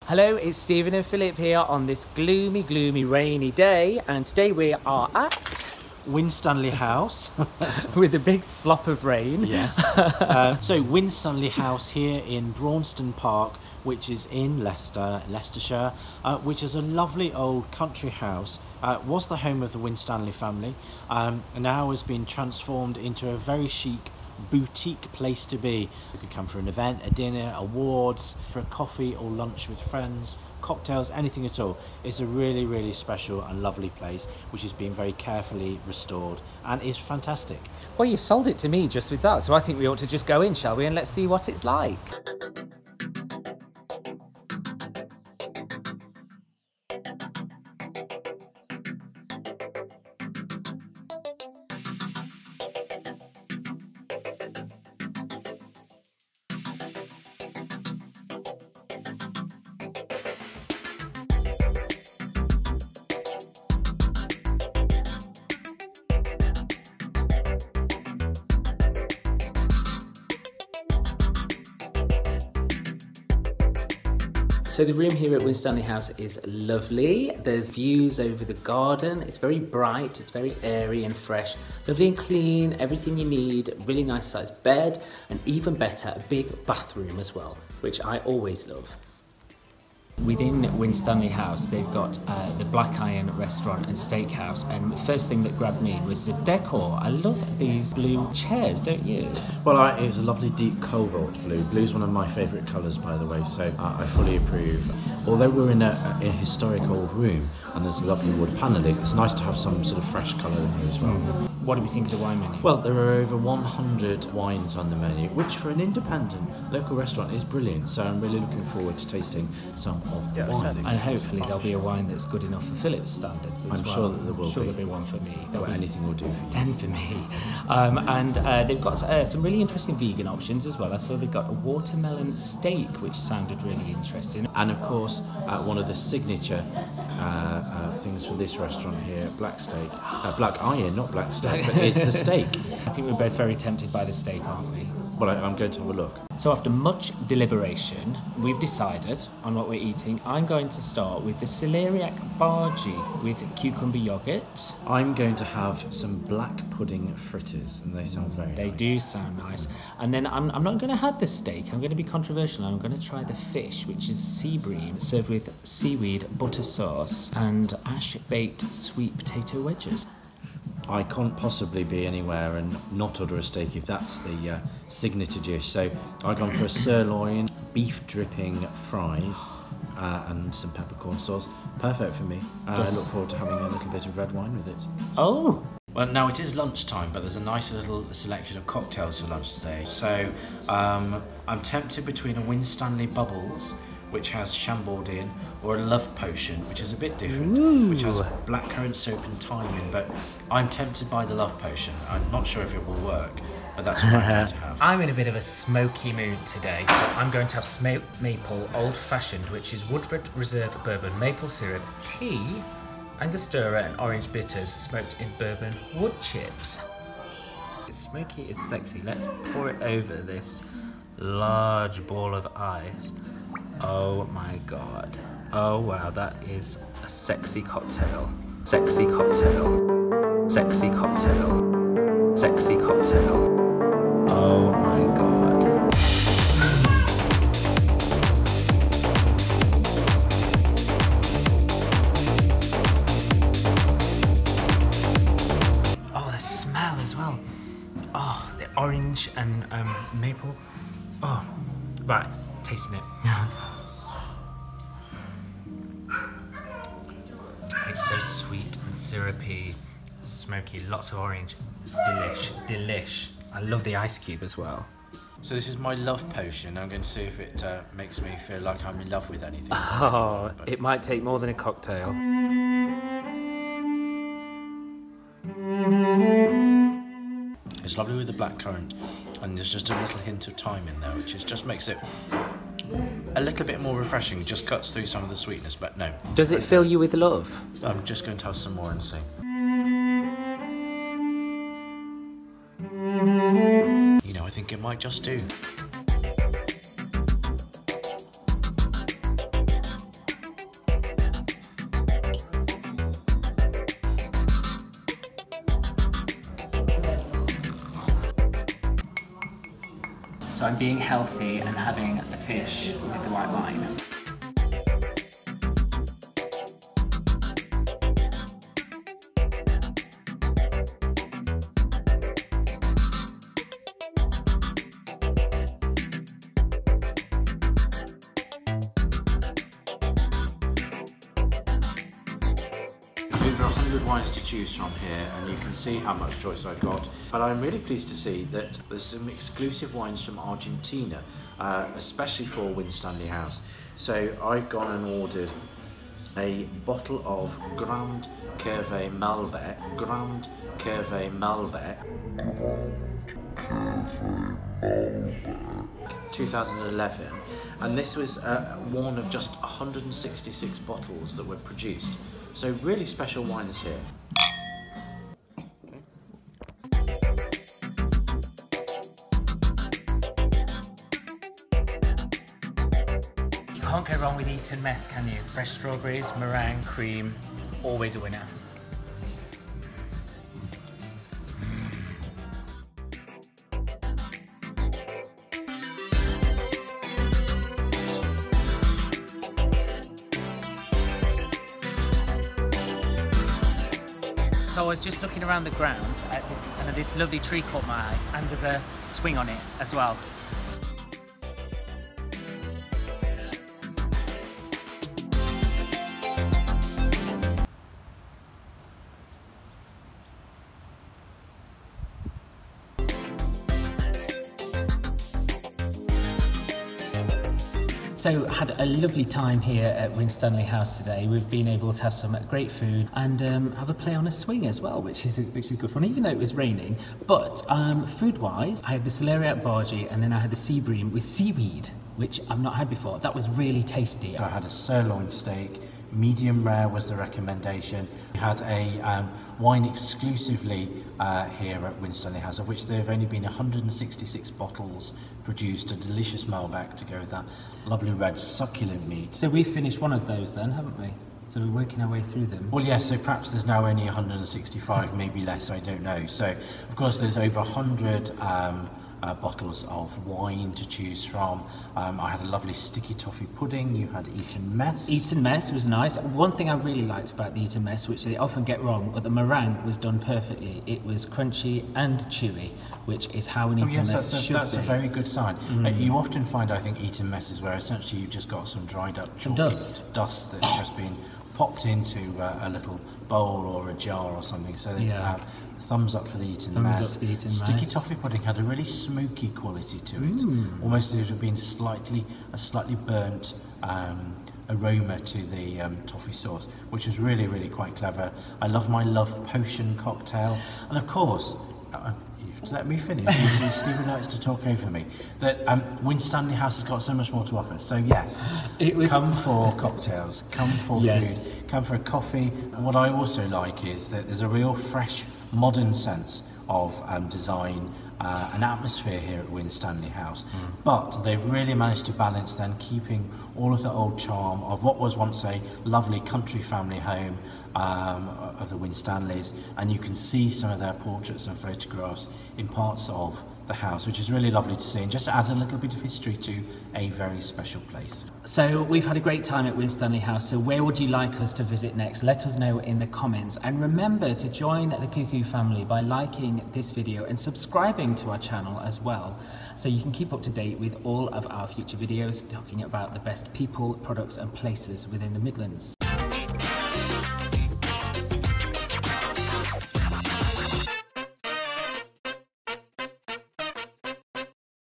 Hello, it's Stephen and Philip here on this gloomy, rainy day, and today we are at Winstanley House with a big slop of rain. Yes. So Winstanley House here in Braunston Park, which is in Leicester, Leicestershire, which is a lovely old country house. Was the home of the Winstanley family, and now has been transformed into a very chic boutique place to be. You could come for an event, a dinner, awards, for a coffee or lunch with friends, cocktails, anything at all. It's a really special and lovely place which is being very carefully restored and is fantastic. Well, you've sold it to me just with that, so I think we ought to just go in, shall we, and let's see what it's like. So the room here at Winstanley House is lovely. There's views over the garden. It's very bright, it's very airy and fresh. Lovely and clean, everything you need, really nice sized bed, and even better, a big bathroom as well, which I always love. Within Winstanley House, they've got the Black Iron restaurant and steakhouse, and the first thing that grabbed me was the decor. I love these blue chairs, don't you? Well, it was a lovely deep cobalt blue. Blue's one of my favourite colours, by the way, so I fully approve. Although we're in a historic old room and there's a lovely wood panelling, it's nice to have some sort of fresh colour in here as well. What do we think of the wine menu? Well, there are over 100 wines on the menu, which for an independent local restaurant is brilliant, so I'm really looking forward to tasting some of the wines. And hopefully there'll be a wine that's good enough for Philip's standards as well. I'm sure that there will be. There'll be one for me. Anything will do for you. 10 for me. And they've got some really interesting vegan options as well. I saw they've got a watermelon steak, which sounded really interesting. And of course, one of the signature things for this restaurant here, black steak, black iron, not black steak, but is the steak. I think we're both very tempted by the steak, aren't we? Well, I'm going to have a look. So after much deliberation, we've decided on what we're eating. I'm going to start with the celeriac bhaji with cucumber yogurt. I'm going to have some black pudding fritters, and they sound very nice. They do sound nice. And then I'm not going to have the steak. I'm going to be controversial. I'm going to try the fish, which is sea bream, served with seaweed, butter sauce, and ash-baked sweet potato wedges. I can't possibly be anywhere and not order a steak if that's the signature dish. So I've gone for a sirloin, beef dripping fries, and some peppercorn sauce. Perfect for me. I look forward to having a little bit of red wine with it. Oh! Well, now it is lunchtime, but there's a nice little selection of cocktails for lunch today. So I'm tempted between a Winstanley Bubbles, which has Chambord, or a love potion, which is a bit different, which has blackcurrant syrup and thyme in, but I'm tempted by the love potion. I'm not sure if it will work, but that's what I'm going to have. I'm in a bit of a smoky mood today, so I'm going to have smoked maple old fashioned, which is Woodford Reserve bourbon, maple syrup, tea, Angostura and orange bitters smoked in bourbon wood chips. It's smoky, it's sexy. Let's pour it over this large ball of ice. Oh my god. Oh wow, that is a sexy cocktail. Sexy cocktail. Sexy cocktail. Sexy cocktail. Oh my god. Oh, the smell as well. Oh, the orange and maple. Oh, right, tasting it. It's so sweet and syrupy, smoky, lots of orange. Delish. I love the ice cube as well. So this is my love potion. I'm going to see if it makes me feel like I'm in love with anything. Oh, it might take more than a cocktail. It's lovely with the blackcurrant, and there's just a little hint of thyme in there, which just makes it a little bit more refreshing. Just cuts through some of the sweetness, but no. Does it fill you with love? I'm just going to have some more and see. You know, I think it might just do. So I'm being healthy and having the fish with the white wine. Over 100 wines to choose from here, and you can see how much choice I've got. But I'm really pleased to see that there's some exclusive wines from Argentina, especially for Winstanley House. So I've gone and ordered a bottle of Grand Cuvée Malbec, 2011, and this was one of just 166 bottles that were produced. So really special wines here. You can't go wrong with Eton Mess, can you? Fresh strawberries, meringue, cream, always a winner. So I was just looking around the grounds at this, and this lovely tree caught my eye, and there's a swing on it as well. So had a lovely time here at Winstanley House today. We've been able to have some great food and have a play on a swing as well, which is good fun, even though it was raining. But food-wise, I had the celeriac bargee and then I had the sea bream with seaweed, which I've not had before. That was really tasty. I had a sirloin steak, medium rare was the recommendation. We had a wine exclusively here at Winstanley House, of which there have only been 166 bottles produced, a delicious Malbec to go with that lovely red succulent meat. So we finished one of those then, haven't we? So we're working our way through them. Well, yes, so perhaps there's now only 165, maybe less, I don't know. So, of course, there's over 100 bottles of wine to choose from. I had a lovely sticky toffee pudding. You had Eton Mess. Eton Mess was nice. One thing I really liked about the Eton Mess, which they often get wrong, but the meringue was done perfectly. It was crunchy and chewy, which is how an Eton Mess should be. That's a very good sign. You often find, I think, Eton Messes where essentially you've just got some dried up chalky dust that's just been popped into a little bowl or a jar or something. So thumbs up for the Eton Mess. Sticky toffee pudding had a really smoky quality to it, almost as if it had been a slightly burnt aroma to the toffee sauce, which was really, really quite clever. I love my love potion cocktail, and of course, let me finish. Stephen likes to talk over me. That Winstanley House has got so much more to offer. So yes, come for cocktails, come for food, come for a coffee. And what I also like is that there's a real fresh, modern sense of design, an atmosphere here at Winstanley House. But they've really managed to balance then keeping all of the old charm of what was once a lovely country family home of the Winstanleys, and you can see some of their portraits and photographs in parts of the house, which is really lovely to see and just adds a little bit of history to a very special place. So we've had a great time at Winstanley House, so where would you like us to visit next? Let us know in the comments, and remember to join the KuKu family by liking this video and subscribing to our channel as well, so you can keep up to date with all of our future videos talking about the best people, products and places within the Midlands.